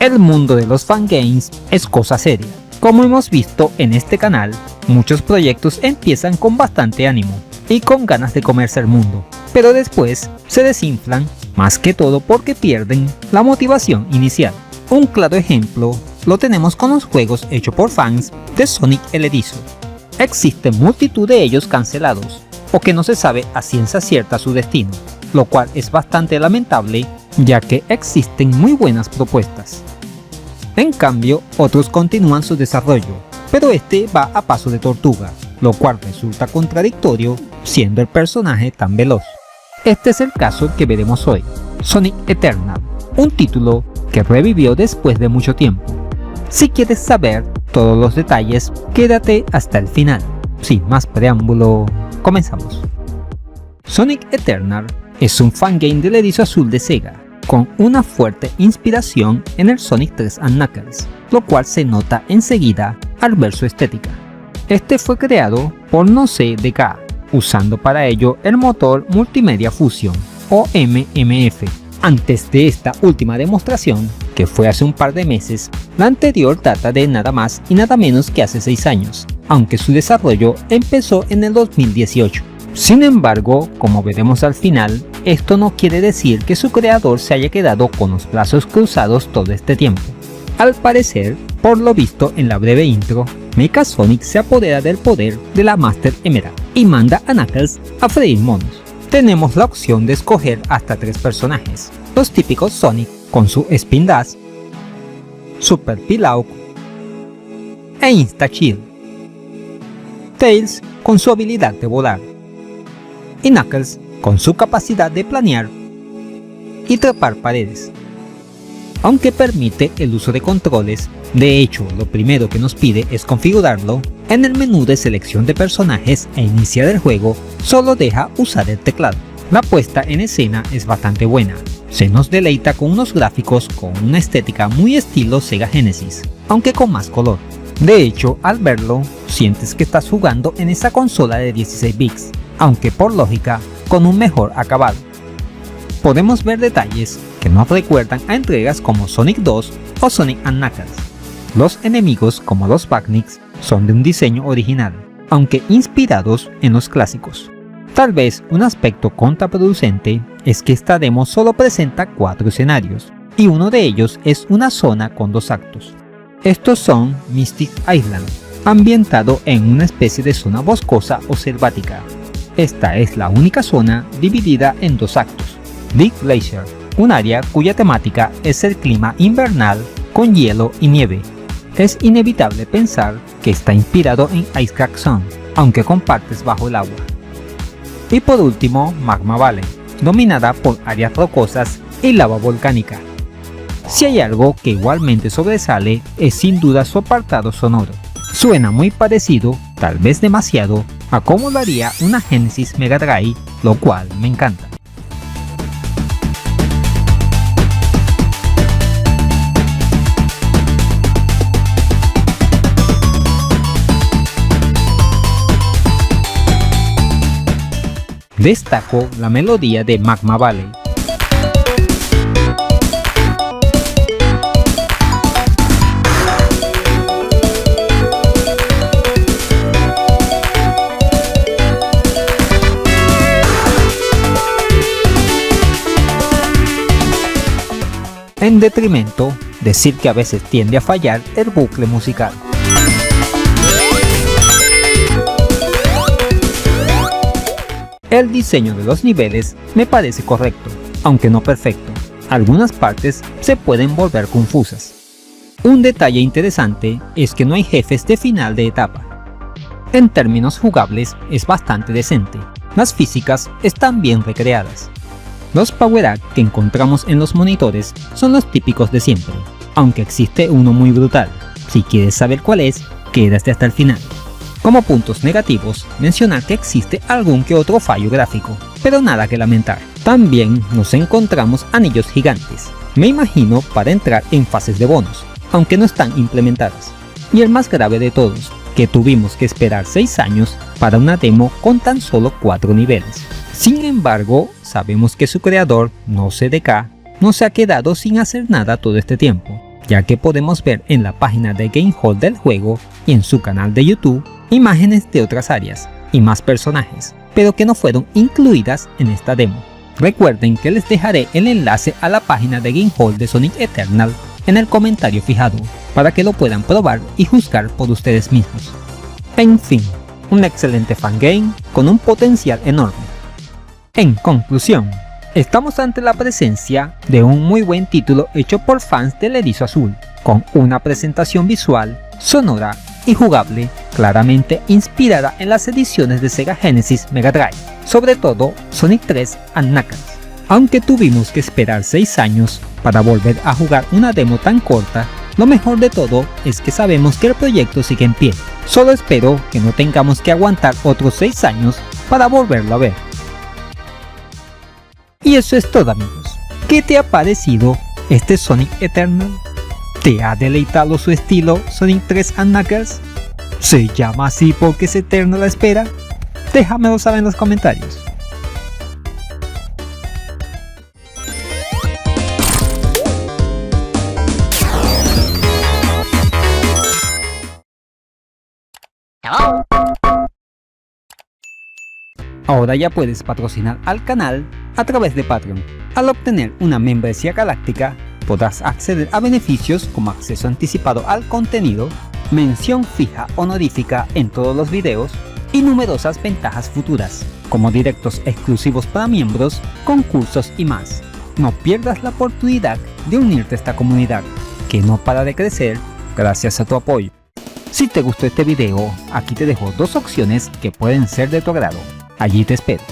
El mundo de los fangames es cosa seria. Como hemos visto en este canal, muchos proyectos empiezan con bastante ánimo y con ganas de comerse el mundo, pero después se desinflan, más que todo porque pierden la motivación inicial. Un claro ejemplo lo tenemos con los juegos hechos por fans de Sonic el Erizo. Existen multitud de ellos cancelados, o que no se sabe a ciencia cierta su destino, lo cual es bastante lamentable ya que existen muy buenas propuestas. En cambio, otros continúan su desarrollo, pero este va a paso de tortuga, lo cual resulta contradictorio siendo el personaje tan veloz. Este es el caso que veremos hoy, Sonic Eternal, un título que revivió después de mucho tiempo. Si quieres saber todos los detalles, quédate hasta el final. Sin más preámbulo, comenzamos. Sonic Eternal es un fangame del erizo azul de Sega, con una fuerte inspiración en el Sonic 3 and Knuckles, lo cual se nota enseguida al ver su estética. Este fue creado por NoCDK, usando para ello el motor Multimedia Fusion, o MMF. Antes de esta última demostración, que fue hace un par de meses, la anterior data de nada más y nada menos que hace 6 años, aunque su desarrollo empezó en el 2018. Sin embargo, como veremos al final, esto no quiere decir que su creador se haya quedado con los brazos cruzados todo este tiempo. Al parecer, por lo visto en la breve intro, Mecha Sonic se apodera del poder de la Master Emerald y manda a Knuckles a freír monos. Tenemos la opción de escoger hasta 3 personajes, los típicos Sonic con su Spin Dash, Super Pillow e Insta Chill, Tails con su habilidad de volar, y Knuckles con su capacidad de planear y trepar paredes. Aunque permite el uso de controles, de hecho lo primero que nos pide es configurarlo, en el menú de selección de personajes e iniciar el juego solo deja usar el teclado. La puesta en escena es bastante buena, se nos deleita con unos gráficos con una estética muy estilo Sega Genesis, aunque con más color. De hecho, al verlo, sientes que estás jugando en esa consola de 16 bits, aunque por lógica, con un mejor acabado. Podemos ver detalles que nos recuerdan a entregas como Sonic 2 o Sonic and Knuckles. Los enemigos, como los Badniks, son de un diseño original, aunque inspirados en los clásicos. Tal vez un aspecto contraproducente es que esta demo solo presenta 4 escenarios, y uno de ellos es una zona con 2 actos. Estos son Mystic Island, ambientado en una especie de zona boscosa o selvática. Esta es la única zona dividida en 2 actos. Big Glacier, un área cuya temática es el clima invernal con hielo y nieve. Es inevitable pensar que está inspirado en Ice Crack Zone, aunque con partes bajo el agua. Y por último, Magma Valley, dominada por áreas rocosas y lava volcánica. Si hay algo que igualmente sobresale, es sin duda su apartado sonoro. Suena muy parecido, tal vez demasiado, a cómo lo haría una Genesis Mega Drive, lo cual me encanta. Destaco la melodía de Magma Valley. En detrimento, decir que a veces tiende a fallar el bucle musical. El diseño de los niveles me parece correcto, aunque no perfecto. Algunas partes se pueden volver confusas. Un detalle interesante es que no hay jefes de final de etapa. En términos jugables es bastante decente. Las físicas están bien recreadas. Los power-up que encontramos en los monitores son los típicos de siempre, aunque existe uno muy brutal. Si quieres saber cuál es, quédate hasta el final. Como puntos negativos, mencionar que existe algún que otro fallo gráfico, pero nada que lamentar. También nos encontramos anillos gigantes, me imagino para entrar en fases de bonus, aunque no están implementadas. Y el más grave de todos, que tuvimos que esperar 6 años para una demo con tan solo 4 niveles. Sin embargo, sabemos que su creador, NoCDK, no se ha quedado sin hacer nada todo este tiempo, ya que podemos ver en la página de Game Hall del juego y en su canal de YouTube imágenes de otras áreas y más personajes, pero que no fueron incluidas en esta demo. Recuerden que les dejaré el enlace a la página de Game Hall de Sonic Eternal en el comentario fijado, para que lo puedan probar y juzgar por ustedes mismos. En fin, un excelente fangame con un potencial enorme. En conclusión, estamos ante la presencia de un muy buen título hecho por fans del Erizo Azul, con una presentación visual, sonora y jugable claramente inspirada en las ediciones de Sega Genesis Mega Drive, sobre todo Sonic 3 and Knuckles. Aunque tuvimos que esperar 6 años para volver a jugar una demo tan corta, lo mejor de todo es que sabemos que el proyecto sigue en pie. Solo espero que no tengamos que aguantar otros 6 años para volverlo a ver. Y eso es todo, amigos. ¿Qué te ha parecido este Sonic Eternal? ¿Te ha deleitado su estilo Sonic 3 and Knuckles? ¿Se llama así porque es eterna la espera? Déjamelo saber en los comentarios. Ahora ya puedes patrocinar al canal a través de Patreon. Al obtener una membresía galáctica, podrás acceder a beneficios como acceso anticipado al contenido, mención fija honorífica en todos los videos y numerosas ventajas futuras, como directos exclusivos para miembros, concursos y más. No pierdas la oportunidad de unirte a esta comunidad, que no para de crecer gracias a tu apoyo. Si te gustó este video, aquí te dejo 2 opciones que pueden ser de tu agrado. Allí te espero.